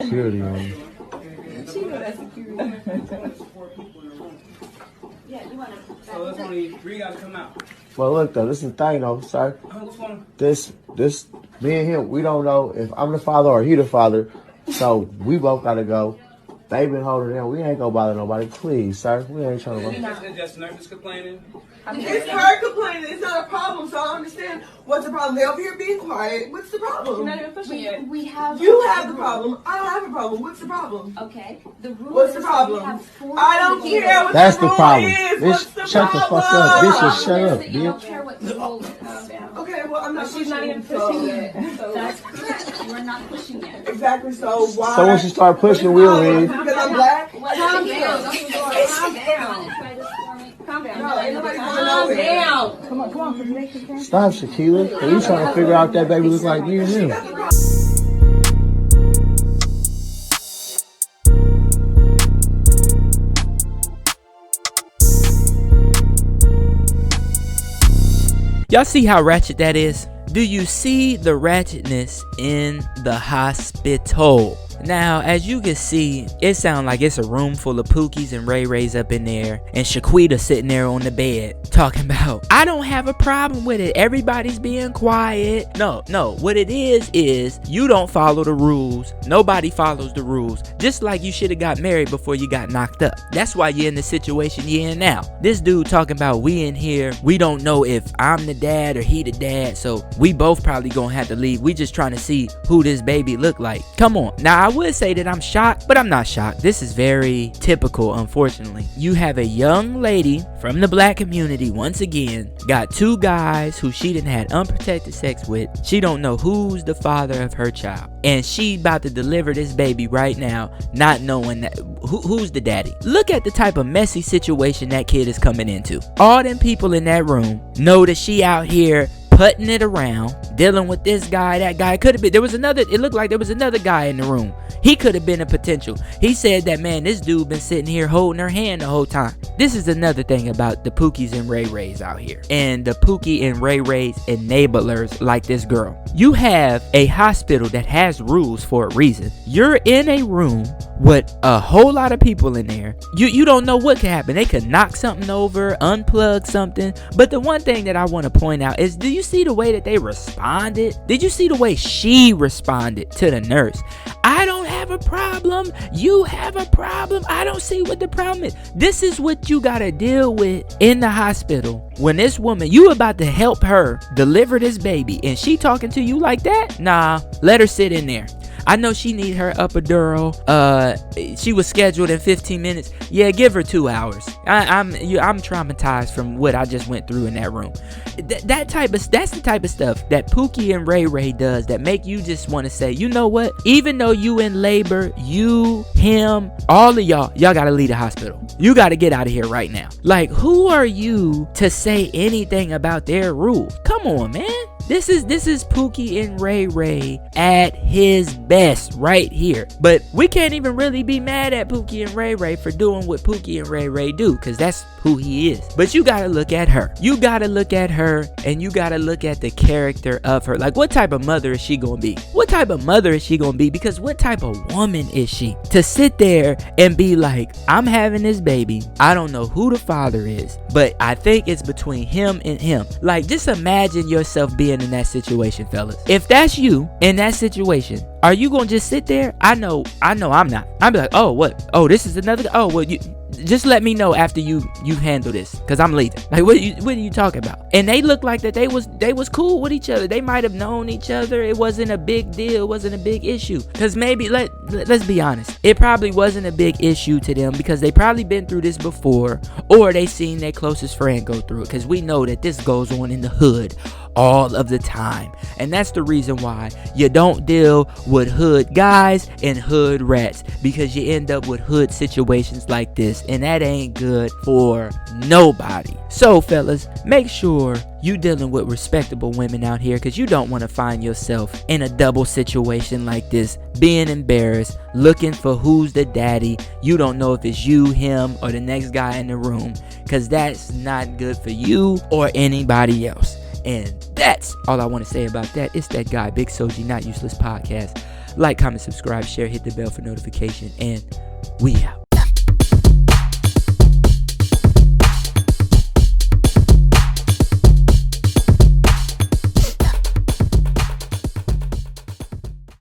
security on you. She knew that security. So there's only 3 gotta come out. Well, look though, this is the thing though, sorry. What's going on? This, me and him, we don't know if I'm the father or he the father. So we both gotta go. They been holding down. We ain't gonna bother nobody. Please, sir. We ain't trying to go. It's just nervous complaining. It's her complaining. It's not a problem, so I understand what's the problem. They over here being quiet. What's the problem? You're not even pushing yet. You have the problem. I don't have a problem. What's the problem? Okay. The rule What's the is problem? we have 4 I don't people. care what That's the the rule problem. is. Bitch, What's the shut the problem? fuck up. Bitch, just shut up, You don't bitch. care what the rule is. Okay, well, I'm not She's not even pushing yet. So that's correct. You are not pushing yet. Exactly, so why? So once you start pushing, we'll leave. Because I'm black? Calm down. Calm down. No, ain't nobody going Calm nowhere. down. Stop, Shaquila. Are you trying to figure out that baby look like me and him? Y'all see how ratchet that is? Do you see the ratchetness in the hospital? Now, as you can see, it sounds like it's a room full of Pookie'S and Ray Rays up in there, and Shaquita sitting there on the bed talking about, I don't have a problem with it. Everybody's being quiet. No, what it is you don't follow the rules. Nobody follows the rules. Just like you should have got married before you got knocked up. That's why you're in the situation you're in now. This dude talking about we in here, we don't know if I'm the dad or he the dad, so we both probably gonna have to leave. We just trying to see who this baby look like. Come on. Now, I would say that I'm shocked, but I'm not shocked. This is very typical, unfortunately. You have a young lady from the black community, once again, got 2 guys who she done had unprotected sex with. She don't know who's the father of her child. And she about to deliver this baby right now, not knowing that who's the daddy. Look at the type of messy situation that kid is coming into. All them people in that room know that she out here putting it around, dealing with this guy, that guy. Could have been, it looked like there was another guy in the room. He could have been a potential. He said that, man, this dude been sitting here holding her hand the whole time. This is another thing about the Pookie'S and Ray Rays out here. And the Pookie and Ray Rays enablers like this girl. You have a hospital that has rules for a reason. You're in a room with a whole lot of people in there. You don't know what could happen. They could knock something over, unplug something. But the one thing that I want to point out is, do you see the way that they responded? Did you see the way she responded to the nurse? I don't have a problem. You have a problem. I don't see what the problem is. This is what you gotta deal with in the hospital. When this woman, you about to help her deliver this baby, and she talking to you like that? Nah, let her sit in there. I know she need her epidural. She was scheduled in 15 minutes. Yeah, give her 2 hours. I'm traumatized from what I just went through in that room. That's the type of stuff that Pookie and Ray Ray does that make you just want to say, you know what? Even though you in labor, you, him, all of y'all gotta leave the hospital. You gotta get out of here right now. Like, who are you to say anything about their rules? Come on, man. This is Pookie and Ray Ray at his best right here. But we can't even really be mad at Pookie and Ray Ray for doing what Pookie and Ray Ray do, because that's who he is. But you gotta look at her. You gotta look at her, and you gotta look at the character of her. Like, what type of mother is she gonna be? What type of mother is she gonna be? Because what type of woman is she to sit there and be like, I'm having this baby. I don't know who the father is, but I think it's between him and him. Like, just imagine yourself being in that situation, fellas. If that's you in that situation, are you gonna just sit there? I know I'm not. I'd be like, oh, what? Oh, this is another. Oh, well, you just let me know after you handle this, because I'm leaving. Like, what are you talking about? And they look like that they was cool with each other. They might have known each other. It wasn't a big deal. It wasn't a big issue. Because maybe, let's be honest, it probably wasn't a big issue to them because they probably been through this before, or they seen their closest friend go through it, because we know that this goes on in the hood all of the time. And that's the reason why you don't deal with hood guys and hood rats, because you end up with hood situations like this, and that ain't good for nobody. So fellas, make sure you dealing with respectable women out here, because you don't want to find yourself in a double situation like this, being embarrassed, looking for who's the daddy. You don't know if it's you, him, or the next guy in the room, because that's not good for you or anybody else. And that's all I want to say about that. It's that guy, Big Soji Not Useless Podcast. Like, comment, subscribe, share, hit the bell for notification, and we out.